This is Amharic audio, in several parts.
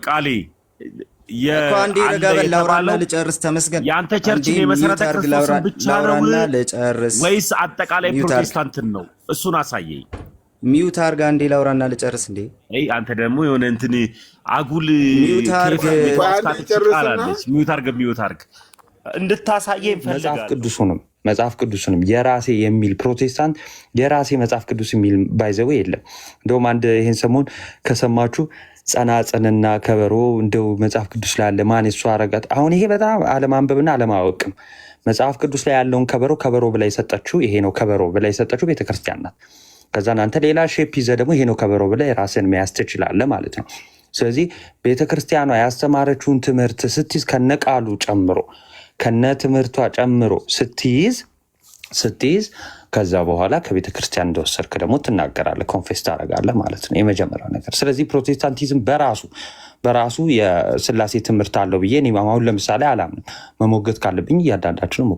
ቃሌ እኮ አንዴ ረጋበል ላውራና ልጨርስ። ተመስገን የአንተ ቸርችን የመሰረተ ክርስቶስን ብቻ ነው ልጨርስ ወይስ አጠቃላይ ፕሮቴስታንትን ነው? እሱን አሳየኝ። ሚውት አርጋ አንዴ ላውራና ልጨርስ። እንዴ አንተ ደግሞ የሆነ እንትን አጉል ሚውት አርግ እንድታሳየኝ ፈልጋለሁ። መጽሐፍ ቅዱስንም የራሴ የሚል ፕሮቴስታንት የራሴ መጽሐፍ ቅዱስ የሚል ባይዘው የለም። እንደውም አንድ ይህን ሰሞን ከሰማችሁ ጸናጽንና ከበሮ እንደው መጽሐፍ ቅዱስ ላይ ያለ ማን እሱ አረጋት። አሁን ይሄ በጣም አለማንበብና አለማወቅም። መጽሐፍ ቅዱስ ላይ ያለውን ከበሮ ብላ የሰጠችው ይሄ ነው። ከበሮ ብላ የሰጠችው ቤተክርስቲያን ናት። ከዛን አንተ ሌላ ሼፕ ይዘህ ደግሞ ይሄ ነው ከበሮ ብላ የራስን መያዝ ትችላለህ ማለት ነው። ስለዚህ ቤተክርስቲያኗ ያስተማረችውን ትምህርት ስትይዝ ከነቃሉ ጨምሮ ከነ ትምህርቷ ጨምሮ ስትይዝ ከዛ በኋላ ከቤተ ክርስቲያን እንደወሰድክ ደግሞ ትናገራለህ፣ ኮንፌስ ታደርጋለህ ማለት ነው የመጀመሪያው ነገር። ስለዚህ ፕሮቴስታንቲዝም በራሱ የስላሴ ትምህርት አለው ብዬ እኔ አሁን ለምሳሌ አላምንም። መሞገት ካለብኝ እያንዳንዳችን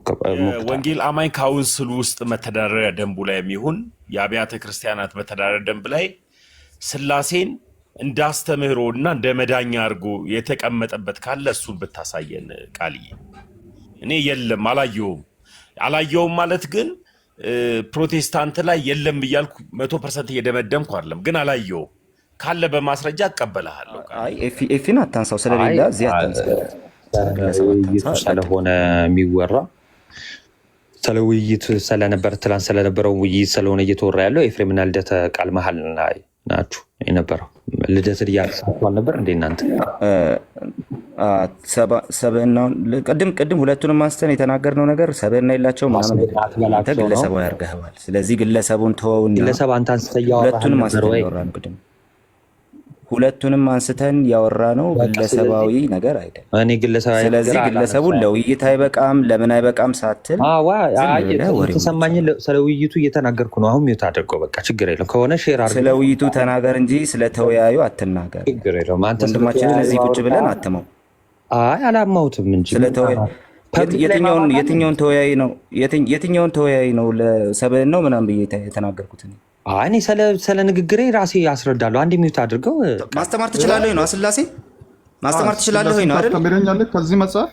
ወንጌል አማኝ ካውንስል ውስጥ መተዳደሪያ ደንቡ ላይ የሚሆን የአብያተ ክርስቲያናት መተዳደሪያ ደንብ ላይ ስላሴን እንዳስተምህሮ እና እንደ መዳኛ አድርጎ የተቀመጠበት ካለ እሱን ብታሳየን ቃልዬ። እኔ የለም አላየውም ማለት ግን ፕሮቴስታንት ላይ የለም ብያልኩ 100% እየደመደምኩ አይደለም፣ ግን አላየውም ካለ በማስረጃ እቀበልሃለሁ። ኤፊን አታንሳው፣ ስለሌላ እዚህ አታንሳው። ስለሆነ የሚወራ ስለ ውይይት ትላንት ስለነበረው ውይይት ስለሆነ እየተወራ ያለው ኤፍሬምና ልደተ ቃል መሀል ናችሁ የነበረው። ልደትን እያሳቷል ነበር እንዴ እናንተ? ሰብዕናውን ቅድም ሁለቱንም አንስተን የተናገርነው ነገር ሰብዕና የላቸው ግለሰባዊ ያርገዋል። ስለዚህ ግለሰቡን ተወው። ግለሰብ አንተ አንስተህ ሁለቱንም አንስተን ያወራ ነው ግለሰባዊ ነገር አይደለም። ስለዚህ ግለሰቡን ለውይይት አይበቃም ለምን አይበቃም ሳትል ተሰማኝ። ስለ ውይይቱ እየተናገርኩ ነው። አሁን ሚውት አድርገው በቃ ችግር የለም። ከሆነ ሼር አድርገው ስለ ውይይቱ ተናገር እንጂ ስለ ተወያዩ አትናገር። ችግር የለውም። አንተ ወንድማችንን እዚህ ቁጭ ብለን አትመው። አላማሁትም እንጂ የትኛውን ተወያይ ነው ለሰብዕና ነው ምናምን ብዬ የተናገርኩት? እኔ ስለ ንግግሬ ራሴ ያስረዳለሁ። አንድ ሚውት አድርገው። ማስተማር ትችላለህ ነው ስላሴ ማስተማር ትችላለህ ነው አይደል? ተምረኛለህ ከዚህ መጽሐፍ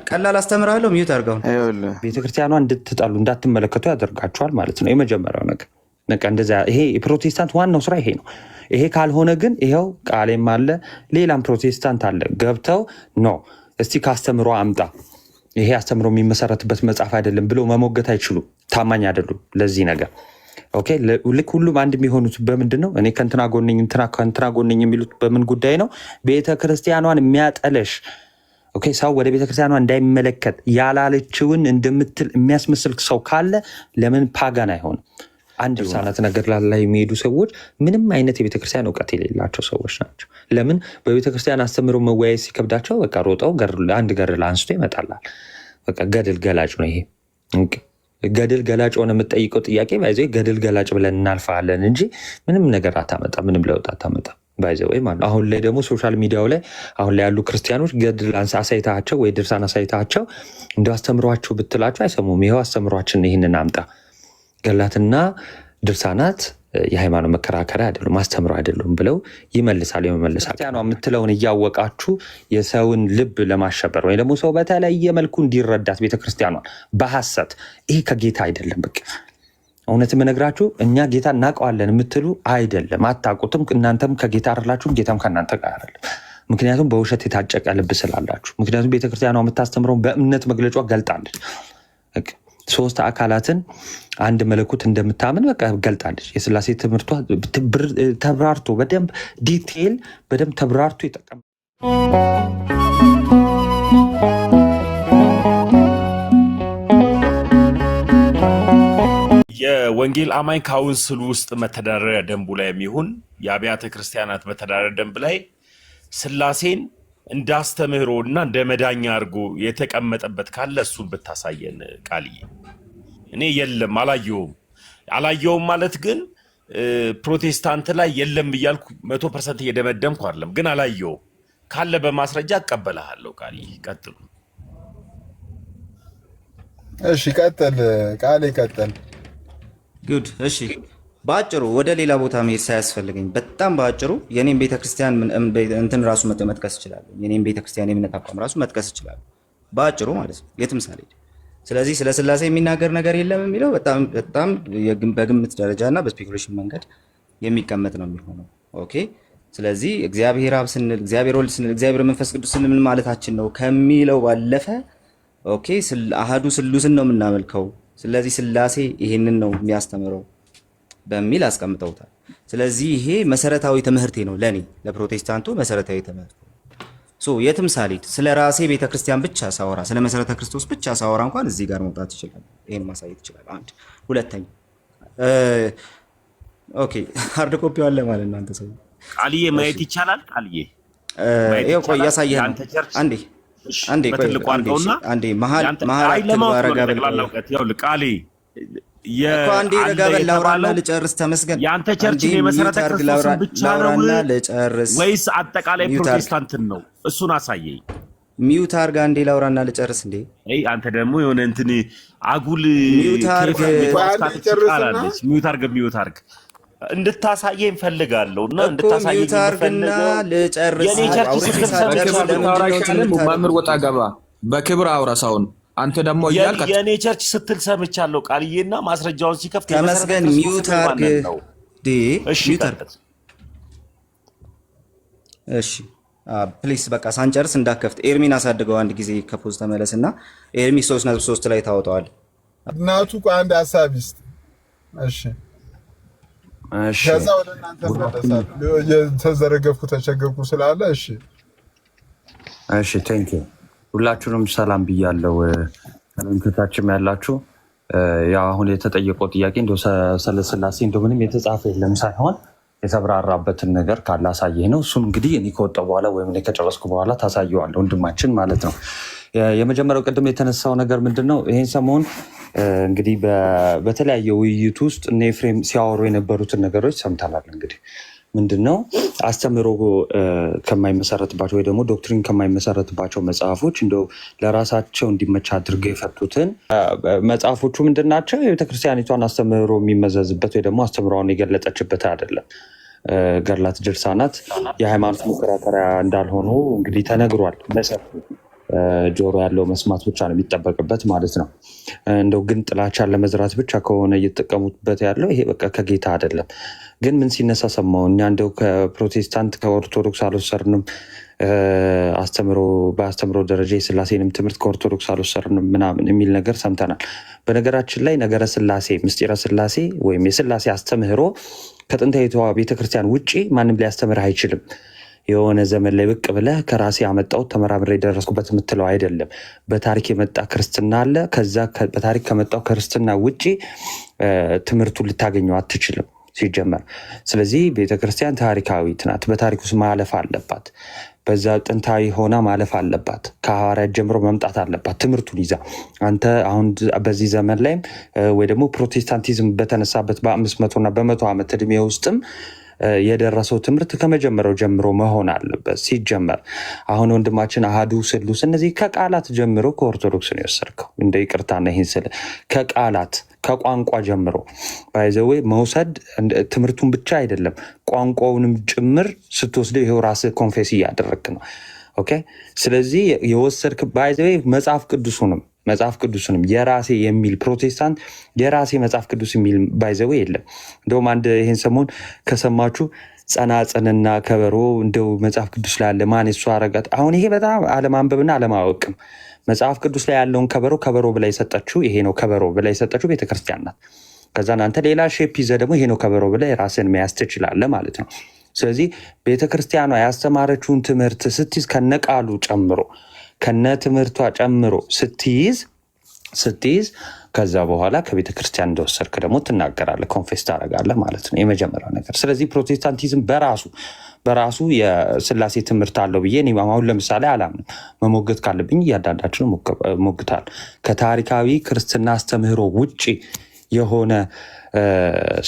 ቀላል አስተምራለሁ። ሚውት አድርገው። ቤተክርስቲያኗ እንድትጣሉ እንዳትመለከቱ ያደርጋቸዋል ማለት ነው የመጀመሪያው ነገር። እንደዛ ይሄ የፕሮቴስታንት ዋናው ስራ ይሄ ነው። ይሄ ካልሆነ ግን ይሄው ቃሌም አለ ሌላም ፕሮቴስታንት አለ ገብተው እስቲ ካስተምሮ አምጣ ይሄ አስተምሮ የሚመሰረትበት መጽሐፍ አይደለም ብሎ መሞገት አይችሉም። ታማኝ አይደሉም ለዚህ ነገር። ኦኬ ልክ ሁሉም አንድ የሚሆኑት በምንድን ነው? እኔ ከእንትና ጎነኝ የሚሉት በምን ጉዳይ ነው? ቤተክርስቲያኗን የሚያጠለሽ ሰው ወደ ቤተክርስቲያኗ እንዳይመለከት ያላለችውን እንደምትል የሚያስመስል ሰው ካለ ለምን ፓጋን አይሆንም? አንድ ሳናት ነገር ላይ የሚሄዱ ሰዎች ምንም አይነት የቤተክርስቲያን እውቀት የሌላቸው ሰዎች ናቸው። ለምን በቤተክርስቲያን አስተምሮ መወያየት ሲከብዳቸው በቃ ሮጠው አንድ ገድል አንስቶ ይመጣላል። በቃ ገድል ገላጭ ነው ይሄ። ገድል ገላጭ ሆነ የምትጠይቀው ጥያቄ ባይዘ ገድል ገላጭ ብለን እናልፋለን እንጂ ምንም ነገር አታመጣ፣ ምንም ለውጥ አታመጣ ባይዘ ወይ ማለት። አሁን ላይ ደግሞ ሶሻል ሚዲያው ላይ አሁን ላይ ያሉ ክርስቲያኖች ገድል አሳይታቸው ወይ ድርሳን አሳይታቸው እንደው አስተምሯቸው ብትላቸው አይሰሙም። ይኸው አስተምሯችን ይህንን አምጣ። ገላትና ድርሳናት የሃይማኖት መከራከሪያ አይደሉም፣ ማስተምሮ አይደሉም ብለው ይመልሳሉ። ክርስቲያኗ የምትለውን እያወቃችሁ የሰውን ልብ ለማሸበር ወይ ደግሞ ሰው በተለየ መልኩ እንዲረዳት ቤተክርስቲያኗን በሐሰት ይሄ ከጌታ አይደለም። በቃ እውነት የምነግራችሁ እኛ ጌታ እናውቀዋለን የምትሉ አይደለም፣ አታውቁትም። እናንተም ከጌታ አይደላችሁም፣ ጌታም ከእናንተ ጋር አይደለም። ምክንያቱም በውሸት የታጨቀ ልብ ስላላችሁ። ምክንያቱም ቤተክርስቲያኗ የምታስተምረውን በእምነት መግለጫ ገልጣለች። ሶስት አካላትን አንድ መለኮት እንደምታምን በቃ ገልጣለች። የስላሴ ትምህርቷ ተብራርቶ በደንብ ዲቴይል በደንብ ተብራርቶ ይጠቀም። የወንጌል አማኝ ካውንስል ውስጥ መተዳደሪያ ደንቡ ላይ የሚሆን የአብያተ ክርስቲያናት መተዳደሪያ ደንብ ላይ ስላሴን እንዳስተምህሮ እና እንደ መዳኛ አድርጎ የተቀመጠበት ካለ እሱን ብታሳየን ቃልዬ። እኔ የለም አላየውም ማለት ግን ፕሮቴስታንት ላይ የለም ብያልኩ 100% እየደመደምኩ አይደለም፣ ግን አላየውም ካለ በማስረጃ እቀበልሃለሁ። ቃልዬ ቀጥሉ። እሺ ቀጥል ቃሌ ቀጥል። ጉድ። እሺ በአጭሩ ወደ ሌላ ቦታ መሄድ ሳያስፈልገኝ በጣም በአጭሩ የኔን ቤተክርስቲያን እንትን ራሱ መጥቀስ እችላለሁ። የኔን ቤተክርስቲያን የእምነት አቋም ራሱ መጥቀስ እችላለሁ በአጭሩ ማለት ነው፣ የትም ሳልሄድ። ስለዚህ ስለ ስላሴ የሚናገር ነገር የለም የሚለው በጣም በግምት ደረጃና በስፔኩሌሽን መንገድ የሚቀመጥ ነው የሚሆነው። ኦኬ። ስለዚህ እግዚአብሔር አብ ስንል፣ እግዚአብሔር ወልድ ስንል፣ እግዚአብሔር መንፈስ ቅዱስ ስንል ምን ማለታችን ነው ከሚለው ባለፈ ኦኬ አሃዱ ስሉስን ነው የምናመልከው። ስለዚህ ስላሴ ይሄንን ነው የሚያስተምረው በሚል አስቀምጠውታል። ስለዚህ ይሄ መሰረታዊ ትምህርቴ ነው ለኔ ለፕሮቴስታንቱ መሰረታዊ ትምህርት። የትም ሳልሄድ ስለ ራሴ ቤተክርስቲያን ብቻ ሳወራ ስለ መሰረተ ክርስቶስ ብቻ ሳወራ እንኳን እዚህ ጋር መውጣት ይችላል። ይሄን ማሳየት ይችላል። አንድ ሁለተኛ ኦኬ ሃርድ ኮፒ አለ ማለት ነው። አንተ ሰው ቃልዬ ማየት ይቻላል። ቃልዬ ይሄው ቆይ ያሳየህ አንዴ ቆይ አንዴ መሀል አትግባረጋ በላውቀት ያው ቃሌ እኮ አንዴ ረጋ በል አውራና ልጨርስ። ተመስገን ያንተ ቸርች የመሰረተ ክርስቶስን ብቻ ነው ልጨርስ ወይስ አጠቃላይ ፕሮቴስታንትን ነው? እሱን አሳየኝ። ሚውት አርጋ አንዴ ላውራና ልጨርስ። እንዴ አንተ ደግሞ የሆነ እንትን አጉል ሚውት አርግ እንድታሳየኝ ፈልጋለሁ እና እንድታሳየኝ ልጨርስ። የኔ ቸርች ስትል ማምር ወጣ ገባ በክብር አውራሳውን አንተ ደግሞ እያልከት የኔ ቸርች ስትል ሰምቻለሁ ቃልዬና ማስረጃውን ሲከፍት ተመስገን ሚውት አርግ እሺ ፕሊስ በቃ ሳንጨርስ እንዳከፍት። ኤርሚን አሳድገው አንድ ጊዜ ከፖዝ ተመለስና ኤርሚ 3.3 ላይ ታወጣዋል። እናቱ አንድ ሐሳብ ይስጥ። እሺ ከዛ ወደ እናንተ ተመለሳለሁ። የተዘረገፍኩ ተቸገርኩ ስላለ እሺ ቴንክ ዩ ሁላችሁንም ሰላም ብያለሁ። ከመንከታችም ያላችሁ ያው አሁን የተጠየቀው ጥያቄ እንደው ስለ ስላሴ እንደው ምንም የተጻፈ የለም ሳይሆን የተብራራበትን ነገር ካላሳየህ ነው። እሱም እንግዲህ እኔ ከወጣሁ በኋላ ወይም እኔ ከጨረስኩ በኋላ ታሳየዋለህ ወንድማችን ማለት ነው። የመጀመሪያው ቅድም የተነሳው ነገር ምንድን ነው? ይሄን ሰሞን እንግዲህ በተለያየ ውይይት ውስጥ እነ ኤፍሬም ሲያወሩ የነበሩትን ነገሮች ሰምተናል። እንግዲህ ምንድነው አስተምሮ ከማይመሰረትባቸው ወይ ደግሞ ዶክትሪን ከማይመሰረትባቸው መጽሐፎች እንደው ለራሳቸው እንዲመች አድርገው የፈቱትን መጽሐፎቹ ምንድናቸው? የቤተክርስቲያኒቷን አስተምሮ የሚመዘዝበት ወይ ደግሞ አስተምሮውን የገለጠችበት አይደለም። ገድላት፣ ድርሳናት የሃይማኖት መከራከሪያ እንዳልሆኑ እንግዲህ ተነግሯል። በሰፊው ጆሮ ያለው መስማት ብቻ ነው የሚጠበቅበት ማለት ነው። እንደው ግን ጥላቻን ለመዝራት ብቻ ከሆነ እየተጠቀሙበት ያለው ይሄ በቃ ከጌታ አይደለም። ግን ምን ሲነሳ ሰማሁ እኛ እንደው ከፕሮቴስታንት ከኦርቶዶክስ አልወሰርንም በአስተምሮ ደረጃ የስላሴንም ትምህርት ከኦርቶዶክስ አልወሰርንም ምናምን የሚል ነገር ሰምተናል። በነገራችን ላይ ነገረ ስላሴ ምስጢረ ስላሴ ወይም የስላሴ አስተምህሮ ከጥንታዊቷ ቤተክርስቲያን ውጭ ማንም ሊያስተምርህ አይችልም። የሆነ ዘመን ላይ ብቅ ብለህ ከራሴ ያመጣሁት ተመራምሬ የደረስኩበት የምትለው አይደለም። በታሪክ የመጣ ክርስትና አለ። ከዛ በታሪክ ከመጣው ክርስትና ውጭ ትምህርቱን ልታገኘው አትችልም ሲጀመር። ስለዚህ ቤተክርስቲያን ታሪካዊት ናት። በታሪክ ውስጥ ማለፍ አለባት። በዛ ጥንታዊ ሆና ማለፍ አለባት። ከሐዋርያት ጀምሮ መምጣት አለባት ትምህርቱን ይዛ። አንተ አሁን በዚህ ዘመን ላይም ወይ ደግሞ ፕሮቴስታንቲዝም በተነሳበት በ500 እና በ100 ዓመት እድሜ ውስጥም የደረሰው ትምህርት ከመጀመሪያው ጀምሮ መሆን አለበት። ሲጀመር አሁን ወንድማችን አሃዱ ስሉስ እነዚህ ከቃላት ጀምሮ ከኦርቶዶክስ ነው የወሰድከው። እንደ ይቅርታና ይህን ስለ ከቃላት ከቋንቋ ጀምሮ ባይዘዌ መውሰድ ትምህርቱን ብቻ አይደለም ቋንቋውንም ጭምር ስትወስደው ይሄው ራስህ ኮንፌስ እያደረግክ ነው። ኦኬ። ስለዚህ የወሰድክ ባይዘዌ መጽሐፍ ቅዱስንም የራሴ የሚል ፕሮቴስታንት የራሴ መጽሐፍ ቅዱስ የሚል ባይዘዌ የለም። እንደውም አንድ ይህን ሰሞን ከሰማችሁ ጸናጽንና ከበሮ እንደው መጽሐፍ ቅዱስ ላይ አለ ማን እሱ አረጋት። አሁን ይሄ በጣም አለማንበብና አለማወቅም። መጽሐፍ ቅዱስ ላይ ያለውን ከበሮ ብላ የሰጠችው ይሄ ነው ከበሮ ብላ የሰጠችው ቤተክርስቲያን ናት። ከዛ አንተ ሌላ ሼፕ ይዘህ ደግሞ ይሄ ነው ከበሮ ብላ የራስን መያዝ ትችላለህ ማለት ነው። ስለዚህ ቤተክርስቲያኗ ያስተማረችውን ትምህርት ስትይዝ ከነቃሉ ጨምሮ ከነ ትምህርቷ ጨምሮ ስትይዝ ከዛ በኋላ ከቤተ ክርስቲያን እንደወሰድክ ደግሞ ትናገራለህ፣ ኮንፌስ ታደርጋለህ ማለት ነው የመጀመሪያው ነገር። ስለዚህ ፕሮቴስታንቲዝም በራሱ የስላሴ ትምህርት አለው ብዬ እኔ አሁን ለምሳሌ አላምንም። መሞገት ካለብኝ እያንዳንዳችን ሞግታል። ከታሪካዊ ክርስትና አስተምህሮ ውጭ የሆነ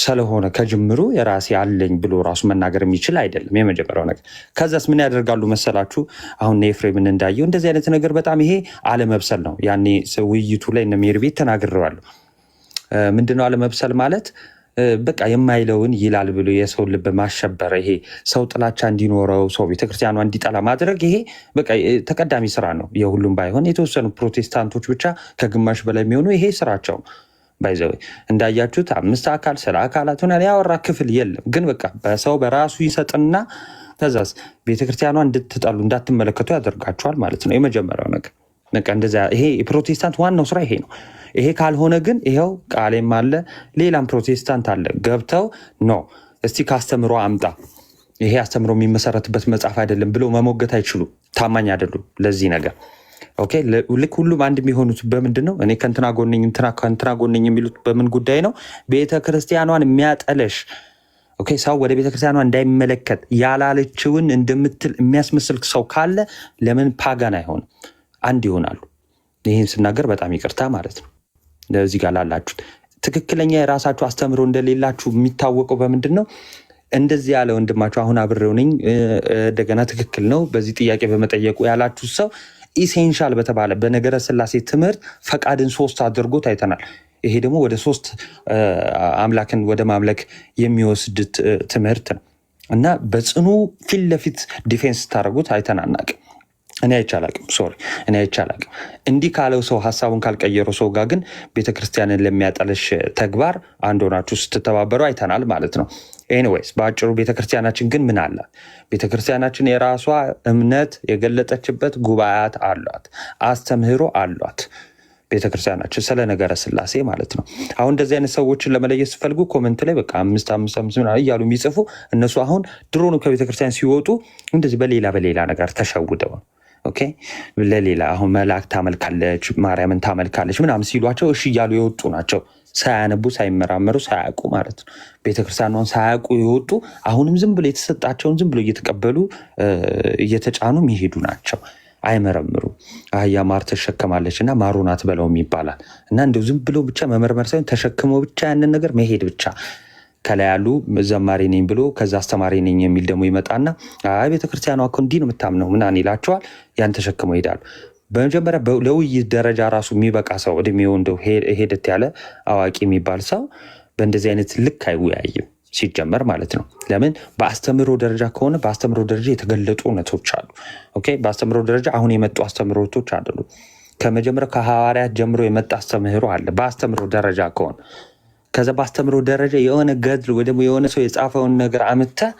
ስለሆነ ከጅምሩ የራሴ አለኝ ብሎ ራሱ መናገር የሚችል አይደለም የመጀመሪያው ነገር። ከዛስ ምን ያደርጋሉ መሰላችሁ? አሁን ኤፍሬምን እንዳየው እንደዚህ አይነት ነገር በጣም ይሄ አለመብሰል ነው። ያኔ ውይይቱ ላይ እነ ሜሪ ቤት ተናግረዋለሁ። ምንድነው አለመብሰል ማለት? በቃ የማይለውን ይላል ብሎ የሰው ልብ ማሸበር፣ ይሄ ሰው ጥላቻ እንዲኖረው ሰው ቤተክርስቲያኗ እንዲጠላ ማድረግ፣ ይሄ በቃ ተቀዳሚ ስራ ነው። የሁሉም ባይሆን የተወሰኑ ፕሮቴስታንቶች ብቻ ከግማሽ በላይ የሚሆኑ ይሄ ስራቸው ባይዘው እንዳያችሁት 5 አካል ስለ አካላት ሆነ ያወራ ክፍል የለም። ግን በቃ በሰው በራሱ ይሰጥና ከዛስ ቤተክርስቲያኗ እንድትጠሉ እንዳትመለከቱ ያደርጋቸዋል ማለት ነው። የመጀመሪያው ነገር በቃ እንደዛ። ይሄ የፕሮቴስታንት ዋናው ስራ ይሄ ነው። ይሄ ካልሆነ ግን ይሄው ቃሌም አለ ሌላም ፕሮቴስታንት አለ ገብተው ነው እስቲ ካስተምሮ አምጣ፣ ይሄ አስተምሮ የሚመሰረትበት መጽሐፍ አይደለም ብለው መሞገት አይችሉም። ታማኝ አይደሉም ለዚህ ነገር። ኦኬ ልክ ሁሉም አንድ የሚሆኑት በምንድን ነው? እኔ ከእንትና ጎነኝ ከእንትና ጎነኝ የሚሉት በምን ጉዳይ ነው? ቤተክርስቲያኗን የሚያጠለሽ ኦኬ ሰው ወደ ቤተክርስቲያኗ እንዳይመለከት ያላለችውን እንደምትል የሚያስመስል ሰው ካለ ለምን ፓጋን አይሆንም? አንድ ይሆናሉ። ይህን ስናገር በጣም ይቅርታ ማለት ነው። ለዚህ ጋር ላላችሁት ትክክለኛ የራሳችሁ አስተምሮ እንደሌላችሁ የሚታወቀው በምንድን ነው? እንደዚህ ያለ ወንድማችሁ አሁን አብሬው ነኝ እንደገና ትክክል ነው በዚህ ጥያቄ በመጠየቁ ያላችሁ ሰው ኢሴንሻል በተባለ በነገረ ስላሴ ትምህርት ፈቃድን 3 አድርጎት አይተናል። ይሄ ደግሞ ወደ 3 አምላክን ወደ ማምለክ የሚወስድ ትምህርት ነው እና በጽኑ ፊት ለፊት ዲፌንስ ታደርጉት አይተናናቅም። እኔ አይቻላቅም ሶሪ እኔ አይቻላቅም። እንዲህ ካለው ሰው ሀሳቡን ካልቀየረው ሰው ጋር ግን ቤተክርስቲያንን ለሚያጠለሽ ተግባር አንድ ሆናችሁ ስትተባበሩ አይተናል ማለት ነው። ኤኒዌይስ በአጭሩ ቤተክርስቲያናችን ግን ምን አላት? ቤተክርስቲያናችን የራሷ እምነት የገለጠችበት ጉባኤያት አሏት፣ አስተምህሮ አሏት። ቤተክርስቲያናችን ስለ ነገረ ስላሴ ማለት ነው። አሁን እንደዚህ አይነት ሰዎችን ለመለየት ሲፈልጉ ኮመንት ላይ በቃ 5 እያሉ የሚጽፉ እነሱ አሁን ድሮኑ ከቤተክርስቲያን ሲወጡ እንደዚህ በሌላ ነገር ተሸውደው ኦኬ ለሌላ አሁን መልአክ ታመልካለች ማርያምን ታመልካለች ምናምን ሲሏቸው እሺ እያሉ የወጡ ናቸው። ሳያነቡ ሳይመራመሩ ሳያውቁ ማለት ነው። ቤተክርስቲያኗን ሳያውቁ የወጡ አሁንም ዝም ብሎ የተሰጣቸውን ዝም ብሎ እየተቀበሉ እየተጫኑ የሚሄዱ ናቸው። አይመረምሩ። አህያ ማር ተሸከማለች እና ማሩናት በለውም ይባላል። እና እንደው ዝም ብሎ ብቻ መመርመር ሳይሆን ተሸክሞ ብቻ ያንን ነገር መሄድ ብቻ። ከላይ ያሉ ዘማሪ ነኝ ብሎ ከዛ አስተማሪ ነኝ የሚል ደግሞ ይመጣና አይ ቤተክርስቲያኗ እኮ እንዲህ ነው የምታምነው ምናምን ይላቸዋል። ያን ተሸክመው ይሄዳሉ። በመጀመሪያ ለውይይት ደረጃ ራሱ የሚበቃ ሰው እድሜው እንደው ሄደት ያለ አዋቂ የሚባል ሰው በእንደዚህ አይነት ልክ አይወያይም ሲጀመር ማለት ነው። ለምን? በአስተምሮ ደረጃ ከሆነ በአስተምሮ ደረጃ የተገለጡ እውነቶች አሉ። ኦኬ በአስተምሮ ደረጃ አሁን የመጡ አስተምሮቶች አይደሉም። ከመጀመሪያው ከሐዋርያት ጀምሮ የመጣ አስተምህሮ አለ በአስተምሮ ደረጃ ከሆነ። ከዛ በአስተምሮ ደረጃ የሆነ ገድል ወይ ደግሞ የሆነ ሰው የጻፈውን ነገር አምጥተህ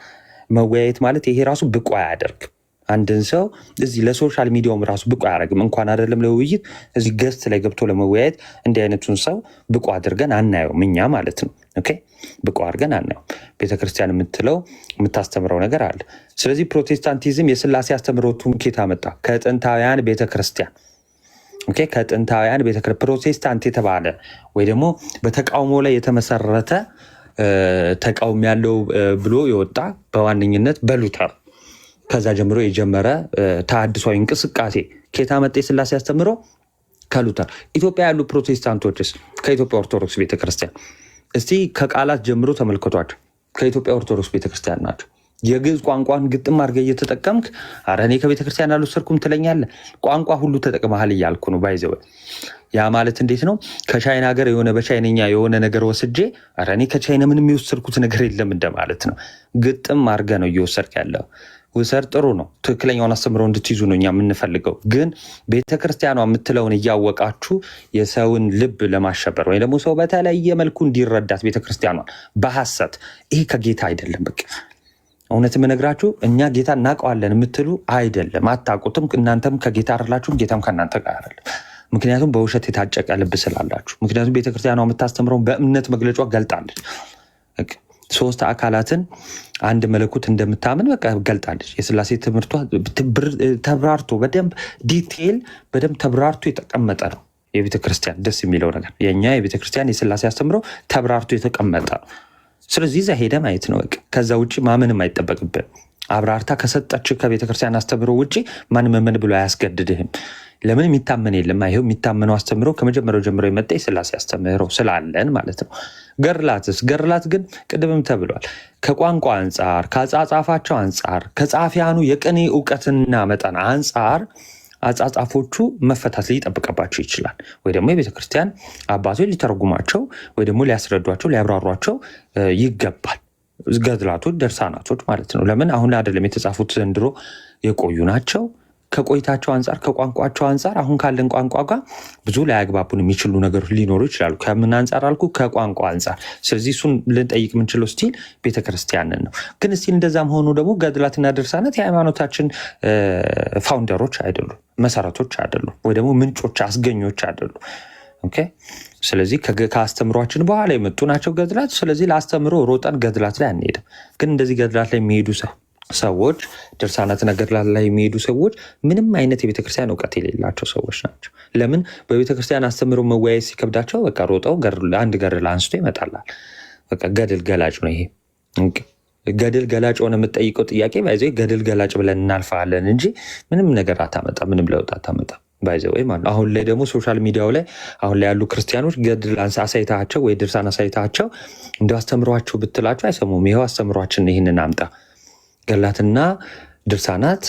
መወያየት ማለት ይሄ ራሱ ብቁ አያደርግም። አንድን ሰው እዚህ ለሶሻል ሚዲያውም ራሱ ብቁ አያደርግም። እንኳን አይደለም ለውይይት እዚህ ገስት ላይ ገብቶ ለመወያየት እንዲህ አይነቱን ሰው ብቁ አድርገን አናየውም እኛ ማለት ነው። ኦኬ ብቁ አድርገን አናየውም። ቤተክርስቲያን የምትለው የምታስተምረው ነገር አለ። ስለዚህ ፕሮቴስታንቲዝም የስላሴ አስተምሮቱን ኬታ መጣ ከጥንታውያን ቤተክርስቲያን። ኦኬ ከጥንታውያን ፕሮቴስታንት የተባለ ወይ ደግሞ በተቃውሞ ላይ የተመሰረተ ተቃውሞ ያለው ብሎ የወጣ በዋነኝነት በሉተር ከዛ ጀምሮ የጀመረ ተሐድሷዊ እንቅስቃሴ ኬታ መጣ የስላሴ አስተምሮ ከሉተር። ኢትዮጵያ ያሉ ፕሮቴስታንቶችስ ከኢትዮጵያ ኦርቶዶክስ ቤተክርስቲያን እስቲ ከቃላት ጀምሮ ተመልከቷቸው። ከኢትዮጵያ ኦርቶዶክስ ቤተክርስቲያን ናቸው። የግዕዝ ቋንቋን ግጥም አድርገህ እየተጠቀምክ ኧረ እኔ ከቤተክርስቲያን አልወሰድኩም ትለኛለህ። ቋንቋ ሁሉ ተጠቅመሃል እያልኩ ነው ባይዘው። ያ ማለት እንዴት ነው? ከቻይና ሀገር የሆነ በቻይነኛ የሆነ ነገር ወስጄ ኧረ እኔ ከቻይና ምንም የወሰድኩት ነገር የለም እንደማለት ነው። ግጥም አድርገህ ነው እየወሰድክ ያለው። ውሰድ ጥሩ ነው። ትክክለኛውን አስተምሮ እንድትይዙ ነው እኛ የምንፈልገው። ግን ቤተክርስቲያኗ የምትለውን እያወቃችሁ የሰውን ልብ ለማሸበር ወይ ደግሞ ሰው በተለየ መልኩ እንዲረዳት ቤተክርስቲያኗን በሐሰት ይሄ ከጌታ አይደለም። በቃ እውነት የምነግራችሁ እኛ ጌታ እናውቀዋለን የምትሉ አይደለም፣ አታውቁትም። እናንተም ከጌታ አይደላችሁም፣ ጌታም ከእናንተ ጋር አይደለም። ምክንያቱም በውሸት የታጨቀ ልብ ስላላችሁ። ምክንያቱም ቤተክርስቲያኗ የምታስተምረውን በእምነት መግለጫ ገልጣለች። 3 አካላትን አንድ መለኮት እንደምታምን በቃ ገልጣለች። የስላሴ ትምህርቷ ተብራርቶ በደንብ ዲቴይል በደንብ ተብራርቶ የተቀመጠ ነው። የቤተክርስቲያን ደስ የሚለው ነገር የኛ የቤተክርስቲያን የስላሴ አስተምሮ ተብራርቶ የተቀመጠ ነው። ስለዚህ እዛ ሄደ ማየት ነው በቃ። ከዛ ውጭ ማመንም አይጠበቅብን። አብራርታ ከሰጠች ከቤተክርስቲያን አስተምሮ ውጭ ማንም ምን ብሎ አያስገድድህም። ለምን? የሚታመን የለም። ይኸው የሚታመነው አስተምሮ ከመጀመሪያው ጀምሮ የመጣ የስላሴ አስተምሮ ስላለን ማለት ነው። ገርላት ግን ቅድምም ተብሏል። ከቋንቋ አንጻር፣ ከአጻጻፋቸው አንጻር፣ ከጻፊያኑ የቅኔ እውቀትና መጠን አንጻር አጻጻፎቹ መፈታት ሊጠብቅባቸው ይችላል። ወይ ደግሞ የቤተክርስቲያን አባቶች ሊተረጉማቸው ወይ ደግሞ ሊያስረዷቸው ሊያብራሯቸው ይገባል። ገድላቶች፣ ድርሳናቶች ማለት ነው። ለምን አሁን አይደለም የተጻፉት ዘንድሮ የቆዩ ናቸው። ከቆይታቸው አንጻር ከቋንቋቸው አንጻር አሁን ካለን ቋንቋ ጋር ብዙ ላያግባቡን የሚችሉ ነገሮች ሊኖሩ ይችላሉ። ከምን አንጻር አልኩ? ከቋንቋ አንጻር። ስለዚህ እሱን ልንጠይቅ የምንችለው ስቲል ቤተክርስቲያንን ነው። ግን ስቲል እንደዛም ሆኑ ደግሞ ገድላትና ድርሳናት የሃይማኖታችን ፋውንደሮች አይደሉም፣ መሰረቶች አይደሉም፣ ወይ ደግሞ ምንጮች አስገኞች አይደሉም። ኦኬ። ስለዚህ ከአስተምሯችን በኋላ የመጡ ናቸው ገድላት። ስለዚህ ለአስተምሮ ሮጠን ገድላት ላይ አንሄድም። ግን እንደዚህ ገድላት ላይ የሚሄዱ ሰዎች ድርሳናትና ገድላት ላይ የሚሄዱ ሰዎች ምንም አይነት የቤተክርስቲያን እውቀት የሌላቸው ሰዎች ናቸው። ለምን? በቤተክርስቲያን አስተምሮ መወያየት ሲከብዳቸው በቃ ሮጠው አንድ ገድል አንስቶ ይመጣላል። በቃ ገድል ገላጭ ነው ይሄ። ገድል ገላጭ ሆነ የምትጠይቀው ጥያቄ ባይዘ ገድል ገላጭ ብለን እናልፋለን እንጂ ምንም ነገር አታመጣ፣ ምንም ለውጥ አታመጣ። ባይዘወይ ማለት አሁን ላይ ደግሞ ሶሻል ሚዲያው ላይ አሁን ላይ ያሉ ክርስቲያኖች ገድል አሳይታቸው ወይ ድርሳን አሳይታቸው እንደ አስተምሯቸው ብትላቸው አይሰሙም። ይኸው አስተምሯችን ይህንን አምጣ። ገድላትና ድርሳናት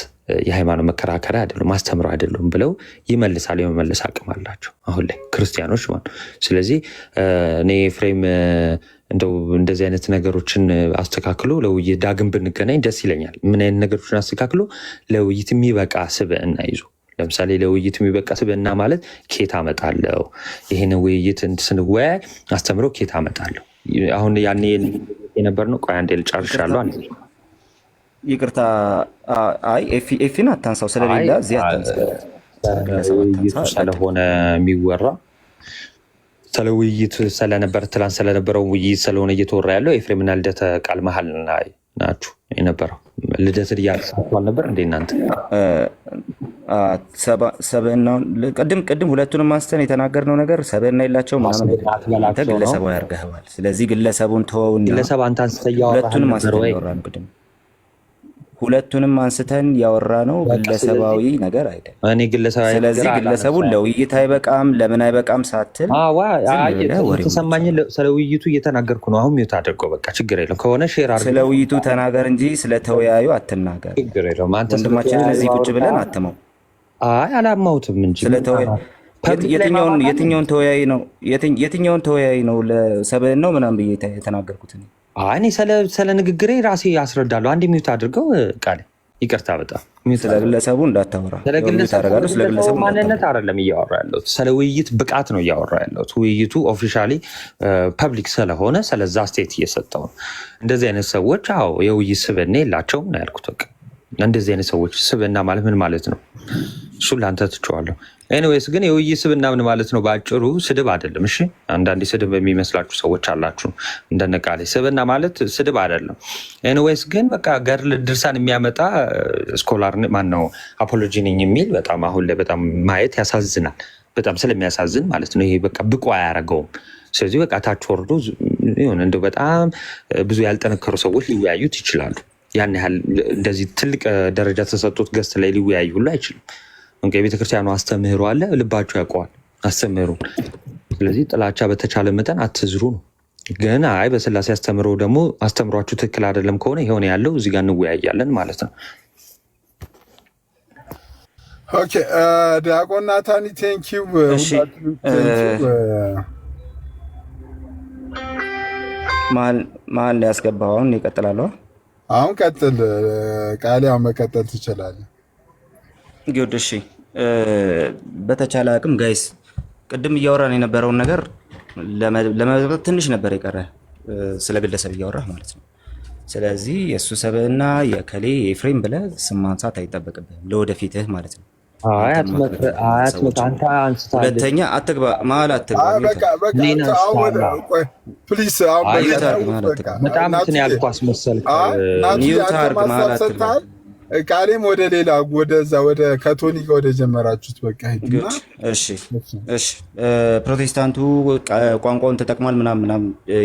የሃይማኖት መከራከሪያ አይደሉም፣ አስተምረው አይደሉም ብለው ይመልሳሉ። የመመለስ አቅም አላቸው አሁን ላይ ክርስቲያኖች ማለት። ስለዚህ እኔ ኤፍሬም እንደው እንደዚህ አይነት ነገሮችን አስተካክሎ ለውይይት ዳግም ብንገናኝ ደስ ይለኛል። ምን አይነት ነገሮችን አስተካክሎ ለውይይት የሚበቃ ስብዕና ይዞ ለምሳሌ ለውይይት የሚበቃ ስብዕና ማለት ኬት አመጣለሁ፣ ይህን ውይይት ስንወያይ አስተምሮ ኬት አመጣለሁ። አሁን ያኔ የነበር ነው። ቆይ አንዴ ልጨርሻለሁ። ይቅርታ፣ አይ ኤፊን አታንሳው፣ ስለሌላ እዚህ ውይይቱ ስለሆነ የሚወራ ስለ ውይይት ስለነበር ትላንት ስለነበረው ውይይት ስለሆነ እየተወራ ያለው ኤፍሬምና ልደተ ቃል መሀል ናችሁ የነበረው። ልደት እያሳቷል ነበር እንደ እናንተ ሰብዕናውን ቅድም ሁለቱንም አንስተን የተናገርነው ነገር ሰብዕና የላቸው ምናምን አንተ ግለሰባዊ አድርገኸዋል። ስለዚህ ግለሰቡን ተወውና ግለሰብ አንተ አንስተህ ሁለቱንም አንስተን ያወራ ነው ግለሰባዊ ነገር አይደለም። እኔ ግለሰባዊ ስለዚህ ግለሰቡን ለውይይት አይበቃም ለምን አይበቃም ሳትል ተሰማኝ። ስለ ውይይቱ እየተናገርኩ ነው። አሁን ሚውት አድርገው በቃ ችግር የለም። ከሆነ ሼር አድርገው ስለ ውይይቱ ተናገር እንጂ ስለ ተወያዩ አትናገር። ችግር የለውም። አንተ ወንድማችንን እዚህ ቁጭ ብለን አትመው። አይ አላማሁትም እንጂ የትኛውን ተወያይ ነው ለሰብዕናው ምናምን ብዬ የተናገርኩት? እኔ ስለ ንግግሬ ራሴ ያስረዳለሁ። አንድ ሚውት አድርገው ቃል ይቅርታ፣ በጣም ስለ ግለሰቡ እንዳታወራ። ስለ ግለሰቡ ማንነት አይደለም እያወራ ያለሁት፣ ስለ ውይይት ብቃት ነው እያወራ ያለሁት። ውይይቱ ኦፊሻሊ ፐብሊክ ስለሆነ ስለዛ ስቴት እየሰጠው ነው። እንደዚህ አይነት ሰዎች የውይይት ስብዕና የላቸውም ነው ያልኩት። በቃ እንደዚህ አይነት ሰዎች ስብዕና ማለት ምን ማለት ነው? እሱን ለአንተ ትቼዋለሁ። ኤኒዌይስ ግን የውይይት ስብዕና ምን ማለት ነው? በአጭሩ ስድብ አይደለም። እሺ፣ አንዳንዴ ስድብ የሚመስላችሁ ሰዎች አላችሁ እንደነቃሌ። ስብዕና ማለት ስድብ አይደለም። ኤኒዌይስ ግን በቃ ገድል ድርሳን የሚያመጣ ስኮላር ማነው አፖሎጂ ነኝ የሚል በጣም አሁን ላይ በጣም ማየት ያሳዝናል። በጣም ስለሚያሳዝን ማለት ነው። ይሄ በቃ ብቁ አያደርገውም። ስለዚህ በቃ ታች ወርዶ እንደው በጣም ብዙ ያልጠነከሩ ሰዎች ሊወያዩት ይችላሉ። ያን ያህል እንደዚህ ትልቅ ደረጃ ተሰጥቶት ገስት ላይ ሊወያዩ ሁሉ አይችልም። የቤተክርስቲያኑ አስተምህሮ አለ፣ ልባቸው ያውቀዋል አስተምህሮ። ስለዚህ ጥላቻ በተቻለ መጠን አትዝሩ ነው። ግን አይ በስላሴ አስተምህሮ ደግሞ አስተምሯችሁ ትክክል አይደለም ከሆነ የሆነ ያለው እዚህ ጋር እንወያያለን ማለት ነው። ኦኬ ዲያቆን ናታኒ ቴንኪው። መሀል ያስገባው አሁን ይቀጥላለሁ። አሁን ቀጥል ቃል፣ ያው መቀጠል ትችላለህ። ጊዮድ እሺ፣ በተቻለ አቅም ጋይስ ቅድም እያወራን የነበረውን ነገር ለመበረት ትንሽ ነበር የቀረ፣ ስለ ግለሰብ እያወራህ ማለት ነው። ስለዚህ የእሱ ሰብዕና የከሌ የኤፍሬም ብለህ ስም ማንሳት አይጠበቅብህም ለወደፊትህ ማለት ነው። ሁለተኛ አትግባ፣ መሀል አትግባ። በጣም እንትን ያልኩህ አስመሰልክ። ቃሌም ወደ ሌላ ወደዛ ወደ ካቶሊክ ወደ ጀመራችሁት በቃ እሺ። ፕሮቴስታንቱ ቋንቋውን ተጠቅሟል ምናምን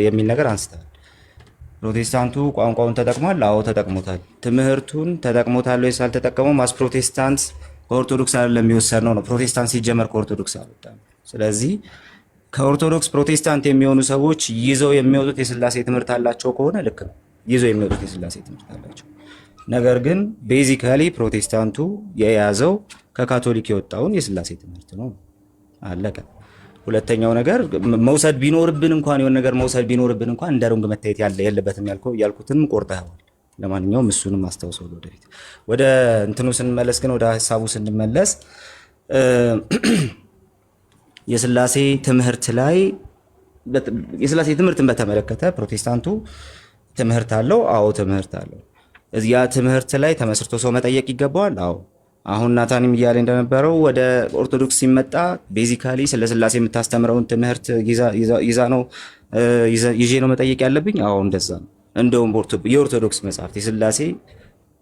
የሚል ነገር አንስተዋል። ፕሮቴስታንቱ ቋንቋውን ተጠቅሟል? አዎ ተጠቅሞታል። ትምህርቱን ተጠቅሞታል ወይስ አልተጠቀመውም? ማስ ፕሮቴስታንት ከኦርቶዶክስ አይደለም የሚወሰድ ነው። ፕሮቴስታንት ሲጀመር ከኦርቶዶክስ አልወጣም። ስለዚህ ከኦርቶዶክስ ፕሮቴስታንት የሚሆኑ ሰዎች ይዘው የሚወጡት የስላሴ ትምህርት አላቸው ከሆነ ልክ ነው፣ ይዘው የሚወጡት የስላሴ ትምህርት አላቸው። ነገር ግን ቤዚካሊ ፕሮቴስታንቱ የያዘው ከካቶሊክ የወጣውን የስላሴ ትምህርት ነው። አለቀ። ሁለተኛው ነገር መውሰድ ቢኖርብን እንኳን የሆነ ነገር መውሰድ ቢኖርብን እንኳን እንደ ሮንግ መታየት የለበትም ያልኩትን ቆርጠኸዋል። ለማንኛውም እሱንም አስታውሰው ወደፊት። ወደ እንትኑ ስንመለስ ግን ወደ ሀሳቡ ስንመለስ የስላሴ ትምህርት ላይ የስላሴ ትምህርትን በተመለከተ ፕሮቴስታንቱ ትምህርት አለው። አዎ ትምህርት አለው። ያ ትምህርት ላይ ተመስርቶ ሰው መጠየቅ ይገባዋል። አዎ አሁን ናታንም እያለ እንደነበረው ወደ ኦርቶዶክስ ሲመጣ ቤዚካሊ ስለ ስላሴ የምታስተምረውን ትምህርት ይዤ ነው መጠየቅ ያለብኝ። አዎ እንደዛ ነው። እንደውም የኦርቶዶክስ መጽሐፍት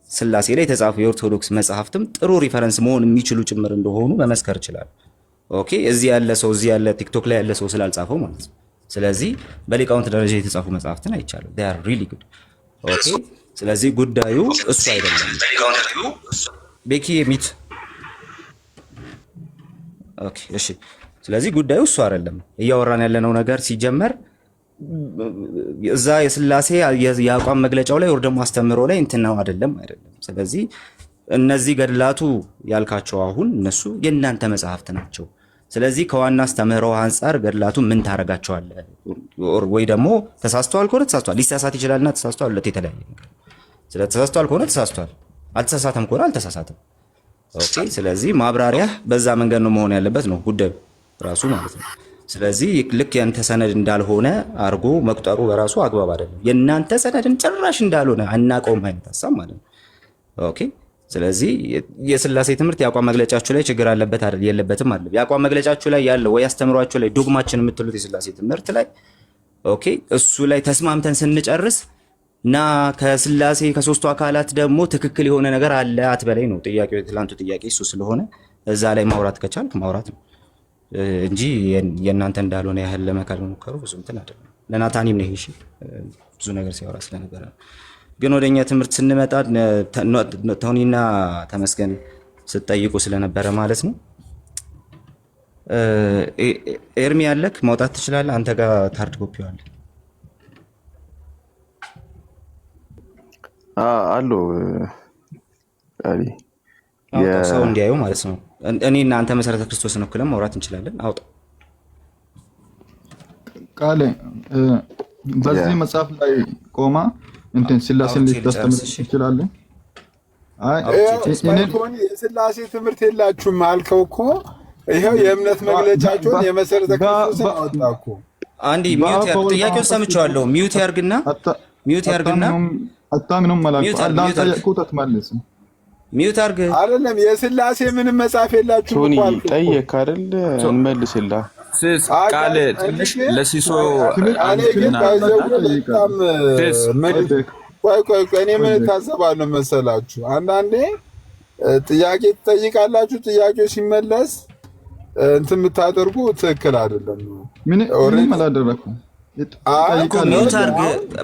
ስላሴ ላይ የተጻፉ የኦርቶዶክስ መጽሐፍትም ጥሩ ሪፈረንስ መሆን የሚችሉ ጭምር እንደሆኑ መመስከር ይችላል። ኦኬ እዚህ ያለ ቲክቶክ ላይ ያለ ሰው ስላልጻፈው ማለት ነው። ስለዚህ በሊቃውንት ደረጃ የተጻፉ መጽሐፍትን አይቻለሁ። they are really good ኦኬ። ስለዚህ ጉዳዩ እሱ አይደለም። ቤኪ ሚት ኦኬ እሺ። ስለዚህ ጉዳዩ እሱ አይደለም። እያወራን ያለነው ነገር ሲጀመር እዛ የስላሴ የአቋም መግለጫው ላይ ወር ደግሞ አስተምሮ ላይ እንትናው አይደለም። ስለዚህ እነዚህ ገድላቱ ያልካቸው አሁን እነሱ የእናንተ መጽሐፍት ናቸው። ስለዚህ ከዋና አስተምህሮ አንጻር ገድላቱ ምን ታረጋቸዋለህ? ወይ ደግሞ ተሳስተዋል ከሆነ ተሳስተዋል፣ ሊሳሳት ይችላልና ተሳስተዋል። ሁለት የተለያየ ነገር። ስለዚህ ተሳስተዋል ከሆነ ተሳስተዋል፣ አልተሳሳተም ከሆነ አልተሳሳተም። ኦኬ። ስለዚህ ማብራሪያ በዛ መንገድ ነው መሆን ያለበት ነው ጉዳዩ ራሱ ማለት ነው። ስለዚህ ልክ ያንተ ሰነድ እንዳልሆነ አርጎ መቁጠሩ በራሱ አግባብ አይደለም። የእናንተ ሰነድን ጭራሽ እንዳልሆነ አናውቀውም አይነት ሀሳብ ማለት ነው። ኦኬ። ስለዚህ የስላሴ ትምህርት የአቋም መግለጫችሁ ላይ ችግር አለበት አይደል? የለበትም አይደል? የአቋም መግለጫችሁ ላይ ያለው ወይ አስተምሯችሁ ላይ ዶግማችን የምትሉት የስላሴ ትምህርት ላይ ኦኬ፣ እሱ ላይ ተስማምተን ስንጨርስ እና ከስላሴ ከሶስቱ አካላት ደግሞ ትክክል የሆነ ነገር አለ አትበላይ ነው ጥያቄው። የትላንቱ ጥያቄ እሱ ስለሆነ እዛ ላይ ማውራት ከቻልክ ማውራት ነው እንጂ የእናንተ እንዳልሆነ ያህል ለመካድ መሞከሩ ብዙ እንትን አይደለም። ለናታኒም ነው ይሄ ብዙ ነገር ሲያወራ ስለነበረ ነው። ግን ወደኛ ትምህርት ስንመጣ ቶኒና ተመስገን ስትጠይቁ ስለነበረ ማለት ነው። ኤርሚ ያለክ ማውጣት ትችላለህ። አንተ ጋር ታርድ ኮፒው አለ አሎ ሰው እንዲያዩ ማለት ነው። እኔ እና አንተ መሰረተ ክርስቶስን እኩልም ማውራት እንችላለን። አውጣ ቃሌ በዚህ መጽሐፍ ላይ ቆማ እንትን ስላሴን ልታስተምር ትችላለህ? አይ ቶኒ የስላሴ ትምህርት የላችሁም አልከው እኮ። ይሄው የእምነት መግለጫቸውን የመሰረተ ክርስቶስን አወጣ እኮ። አንዲ ሚውት ያርግ። ጥያቄውን ሰምቼዋለሁ። ሚውት ያርግና አታምኑም ማለት አላንተ አትመልስ። ሚውት አርግ። አይደለም የስላሴ ምንም መጽሐፍ የላችሁም ቶኒ እኮ አልከው። ጠየቅ አይደል? እንመልስልህ ቃል ትንሽ ለሲሶ ቆይ እኔ ምን ታዘባለሁ መሰላችሁ? አንዳንዴ ጥያቄ ትጠይቃላችሁ፣ ጥያቄው ሲመለስ እንትን የምታደርጉ ትክክል አይደለም። ምንም አላደረኩም። ሚውት አርግ።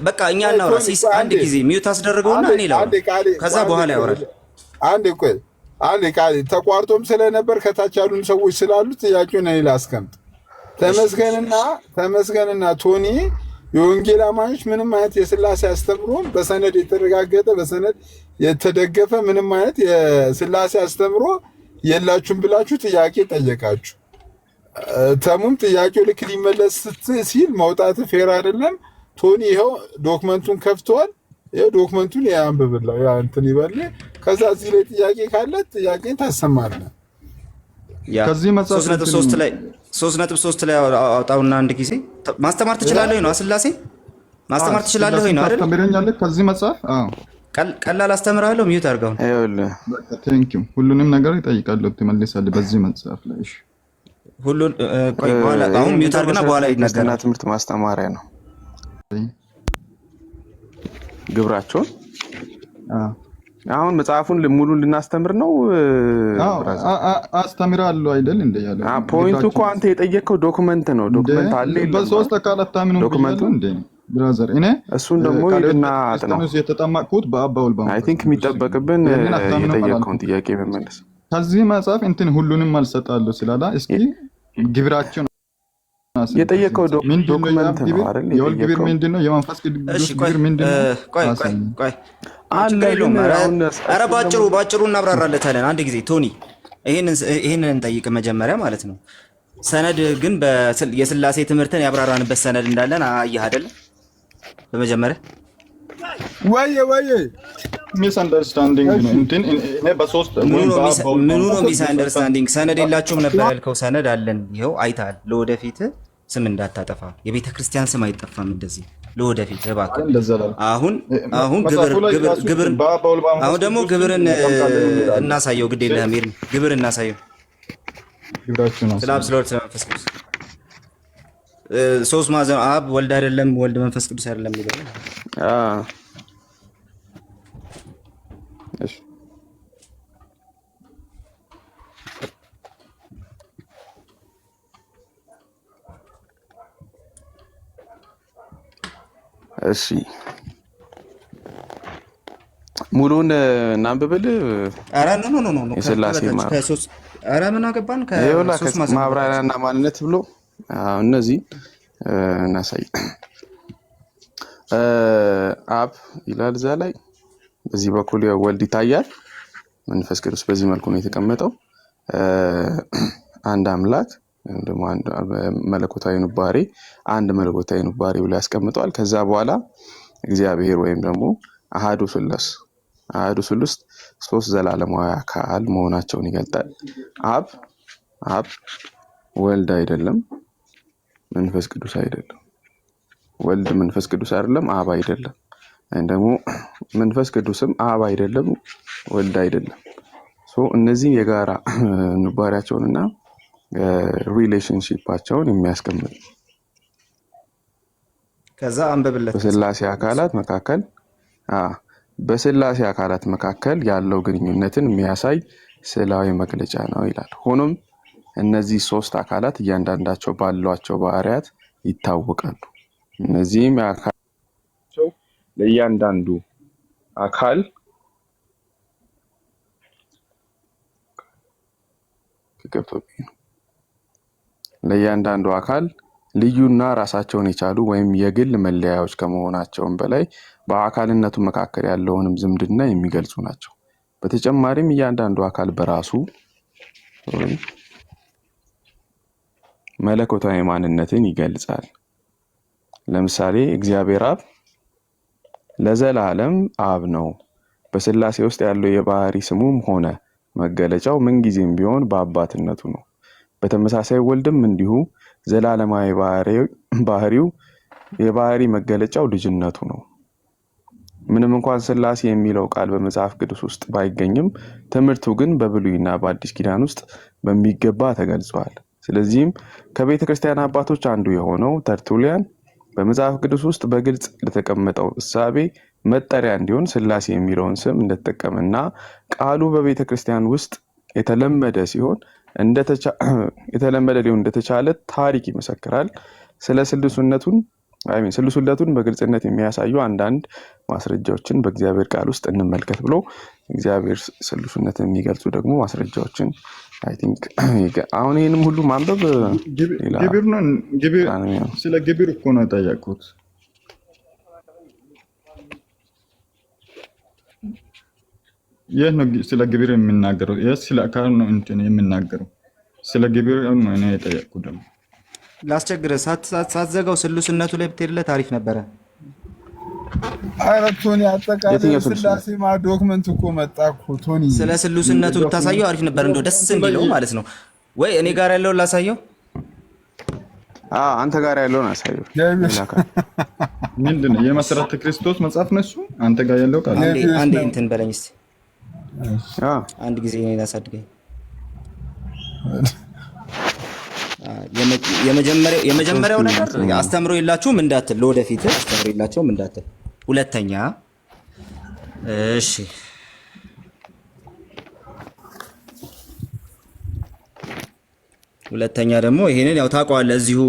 በቃ እኛ እናውራ። አንድ ጊዜ ሚውት አስደርገውና እኔ ላውራ፣ ከዛ በኋላ ያወራል። አንዴ ቃል ተቋርጦም ስለነበር ከታች ያሉን ሰዎች ስላሉ ጥያቄውን እኔ ላስቀምጥ። ተመስገንና ቶኒ የወንጌል አማኞች ምንም አይነት የስላሴ አስተምሮ በሰነድ የተረጋገጠ በሰነድ የተደገፈ ምንም አይነት የስላሴ አስተምሮ የላችሁም ብላችሁ ጥያቄ ጠየቃችሁ። ተሙም ጥያቄው ልክ ሊመለስ ሲል መውጣት ፌር አይደለም። ቶኒ ይኸው ዶክመንቱን ከፍቷል። ይኸው ዶክመንቱን ያንብብላ እንትን ይበል። ከዛ እዚህ ላይ ጥያቄ ካለ ጥያቄን ታሰማለህ። ከዚህ መጽሐፍ 3.3 ላይ አውጣውና አንድ ጊዜ ማስተማር ትችላለህ ነው ስላሴ ማስተማር ትችላለህ ነው አይደል? ታስተምረኛለህ ከዚህ መጽሐፍ? አዎ ቀላል አስተምራለሁ። ሚውት አድርገው። አይወልህ ቴንክ ዩ። ሁሉንም ነገር ይጠይቃለሁ ትመልሳለህ በዚህ መጽሐፍ ላይ። እሺ ሁሉን ቆይ በኋላ አሁን ሚውት አድርገና በኋላ ይነገራል። ትምህርት ማስተማሪያ ነው ግብራቸው። አሁን መጽሐፉን ሙሉ ልናስተምር ነው። አስተምራለሁ አይደል እንደ ያለ ፖይንቱ እኮ አንተ የጠየቀው ዶክመንት ነው። ዶክመንት አለ በሶስት አካላት ታምኑ ዶክመንቱ እንደ ብራዘር እኔ እሱን ደግሞ ይልና አጥናው የተጠማቁት በአባውል ባንክ አይ ቲንክ የሚጠበቅብን የጠየቀውን ጥያቄ መመለስ። ከዚህ መጽሐፍ እንትን ሁሉንም አልሰጣለሁ ስላላ እስኪ ግብራቸው የጠየቀው ዶክመንት ነው አይደል? የወል ግብር ምንድነው? የመንፈስ ቅዱስ ግብር ምንድነው? ቆይ ኧረ ባጭሩ እናብራራለታለን። አንድ ጊዜ ቶኒ ይሄንን እንጠይቅ መጀመሪያ ማለት ነው። ሰነድ ግን የስላሴ ትምህርትን ያብራራንበት ሰነድ እንዳለን አየህ አይደለ? በመጀመሪያ ወይ ሚስ አንደርስታንዲንግ ነው እንትን እኔ በሶስት ምኑ ነው ሚስ አንደርስታንዲንግ? ሰነድ የላችሁም ነበር ያልከው። ሰነድ አለን፣ ይኸው አይተሃል። ለወደፊት ስም እንዳታጠፋ፣ የቤተ ክርስቲያን ስም አይጠፋም እንደዚህ ለወደፊት እባክህ። አሁን ደግሞ ግብርን እናሳየው። ግድ የለህም ኤርሚ፣ ግብር እናሳየው። ስለ አብ ስለ ወልድ ስለ መንፈስ ቅዱስ ሶስት ማዕዘን አብ ወልድ አይደለም፣ ወልድ መንፈስ ቅዱስ አይደለም ይላል። እሺ ሙሉን እናንብብል። ኧረ ኖ የሥላሴ ኧረ ምን አገባን ከሶስት ማብራሪያና ማንነት ብሎ እነዚህ እናሳይ። አብ ይላል እዛ ላይ፣ በዚህ በኩል ወልድ ይታያል። መንፈስ ቅዱስ በዚህ መልኩ ነው የተቀመጠው። አንድ አምላክ ደግሞ አንድ መለኮታዊ ኑባሬ አንድ መለኮታዊ ኑባሬ ብሎ ያስቀምጠዋል። ከዛ በኋላ እግዚአብሔር ወይም ደግሞ አሃዱ ሥሉስ ሶስት ዘላለማዊ አካል መሆናቸውን ይገልጣል። አብ ወልድ አይደለም፣ መንፈስ ቅዱስ አይደለም። ወልድ መንፈስ ቅዱስ አይደለም፣ አብ አይደለም። ደግሞ መንፈስ ቅዱስም አብ አይደለም፣ ወልድ አይደለም። እነዚህ የጋራ ኑባሬያቸውንና ሪሌሽንሺፓቸውን የሚያስቀምጥ ከዛ አንብብለት። በሥላሴ አካላት መካከል ያለው ግንኙነትን የሚያሳይ ስዕላዊ መግለጫ ነው ይላል። ሆኖም እነዚህ ሶስት አካላት እያንዳንዳቸው ባሏቸው ባህሪያት ይታወቃሉ። እነዚህም አካላቸው ለእያንዳንዱ አካል ልዩና ራሳቸውን የቻሉ ወይም የግል መለያዎች ከመሆናቸውም በላይ በአካልነቱ መካከል ያለውንም ዝምድና የሚገልጹ ናቸው። በተጨማሪም እያንዳንዱ አካል በራሱ መለኮታዊ ማንነትን ይገልጻል። ለምሳሌ እግዚአብሔር አብ ለዘላለም አብ ነው። በሥላሴ ውስጥ ያለው የባህሪ ስሙም ሆነ መገለጫው ምንጊዜም ቢሆን በአባትነቱ ነው። በተመሳሳይ ወልድም እንዲሁ ዘላለማዊ ባህሪው የባህሪ መገለጫው ልጅነቱ ነው። ምንም እንኳን ሥላሴ የሚለው ቃል በመጽሐፍ ቅዱስ ውስጥ ባይገኝም ትምህርቱ ግን በብሉይና በአዲስ ኪዳን ውስጥ በሚገባ ተገልጿል። ስለዚህም ከቤተ ክርስቲያን አባቶች አንዱ የሆነው ተርቱሊያን በመጽሐፍ ቅዱስ ውስጥ በግልጽ ለተቀመጠው እሳቤ መጠሪያ እንዲሆን ሥላሴ የሚለውን ስም እንደተጠቀመና ቃሉ በቤተ ክርስቲያን ውስጥ የተለመደ ሊሆን እንደተቻለ ታሪክ ይመሰክራል። ስለ ስሉስነቱን በግልጽነት የሚያሳዩ አንዳንድ ማስረጃዎችን በእግዚአብሔር ቃል ውስጥ እንመልከት ብሎ እግዚአብሔር ስሉስነትን የሚገልጹ ደግሞ ማስረጃዎችን አሁን ይህንም ሁሉ ማንበብ ስለ ግብር እኮ ነው የጠየቁት። ይህ ነው ስለ ግብር የሚናገረው። ይህ ስለ አካል ነው እንትን የሚናገረው። ስለ ግብር ነው እኔ የጠየቁት። ደግሞ ላስቸግረ ሳትዘጋው ስሉስነቱ ላይ ብትሄድለት አሪፍ ነበረ። ኧረ ቶኒ አጠቃላይ ሥላሴ ዶክመንት እኮ መጣ እኮ ቶኒ። ስለ ስሉስነቱ ብታሳየው አሪፍ ነበር፣ እንደው ደስ እንዲለው ማለት ነው። ወይ እኔ ጋር ያለውን ላሳየው? አንተ ጋር ያለውን አሳየው። ምንድን ነው የመሰረተ ክርስቶስ መጽሐፍ ነው እሱ? አንተ ጋር ያለው ቃል አንዴ እንትን በለኝ እስኪ አንድ ጊዜ እኔን አሳድገኝ። የመጀመሪያው ነገር አስተምሮ የላችሁም እንዳትል፣ ለወደፊት አስተምሮ የላችሁም እንዳትል። ሁለተኛ እሺ ሁለተኛ ደግሞ ይሄንን ያው ታውቀዋለህ፣ እዚሁ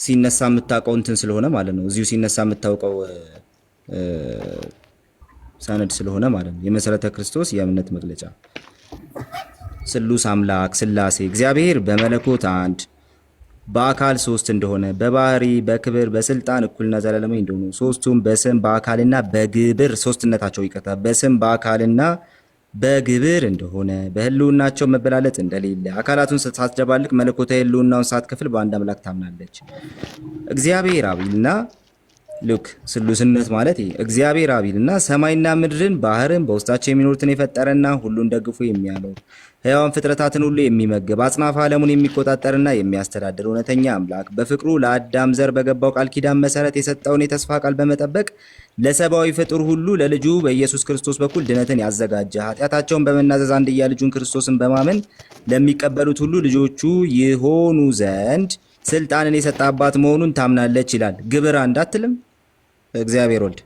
ሲነሳ የምታውቀው እንትን ስለሆነ ማለት ነው። እዚሁ ሲነሳ የምታውቀው ሰነድ ስለሆነ ማለት ነው። የመሰረተ ክርስቶስ የእምነት መግለጫ ስሉስ አምላክ ሥላሴ እግዚአብሔር በመለኮት አንድ በአካል ሶስት እንደሆነ በባህሪ በክብር በስልጣን እኩልና ዘላለማዊ እንደሆኑ ሶስቱም በስም በአካልና በግብር ሶስትነታቸው ይቀርታ በስም በአካልና በግብር እንደሆነ በህልውናቸው መበላለጥ እንደሌለ አካላቱን ሳትደባልቅ መለኮታዊ ህልውናውን ሳትከፍል በአንድ አምላክ ታምናለች። እግዚአብሔር አቢልና ሉክ ስሉስነት ማለት ይሄ እግዚአብሔር አቢልና ሰማይና ምድርን ባህርን በውስጣቸው የሚኖሩትን የፈጠረና ሁሉን ደግፎ የሚያኖር ሕያዋን ፍጥረታትን ሁሉ የሚመግብ አጽናፈ ዓለሙን የሚቆጣጠርና የሚያስተዳድር እውነተኛ አምላክ በፍቅሩ ለአዳም ዘር በገባው ቃል ኪዳን መሰረት የሰጠውን የተስፋ ቃል በመጠበቅ ለሰብአዊ ፍጡር ሁሉ ለልጁ በኢየሱስ ክርስቶስ በኩል ድነትን ያዘጋጀ ኃጢአታቸውን በመናዘዝ አንድያ ልጁን ክርስቶስን በማመን ለሚቀበሉት ሁሉ ልጆቹ ይሆኑ ዘንድ ስልጣንን የሰጠ አባት መሆኑን ታምናለች ይላል። ግብር እንዳትልም እግዚአብሔር ወልድ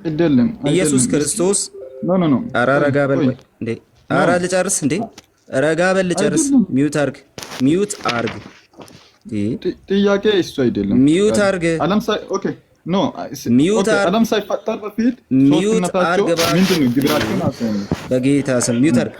አይደለም ኢየሱስ ክርስቶስ ኖ ኧረ ረጋ በል እንዴ! ኧረ ልጨርስ እንዴ! ረጋ በል ልጨርስ። ሚዩት አርግ ጥያቄ እሱ አይደለም። ሚዩት አርግ ዓለም ሳይ ኦኬ ኖ ሚዩት አርግ ዓለም ሳይፈጠር በፊት ሚዩት አርግ ምንድን ነው ግብራቸውን አሳየኝ በጌታ ስም ሚዩት አርግ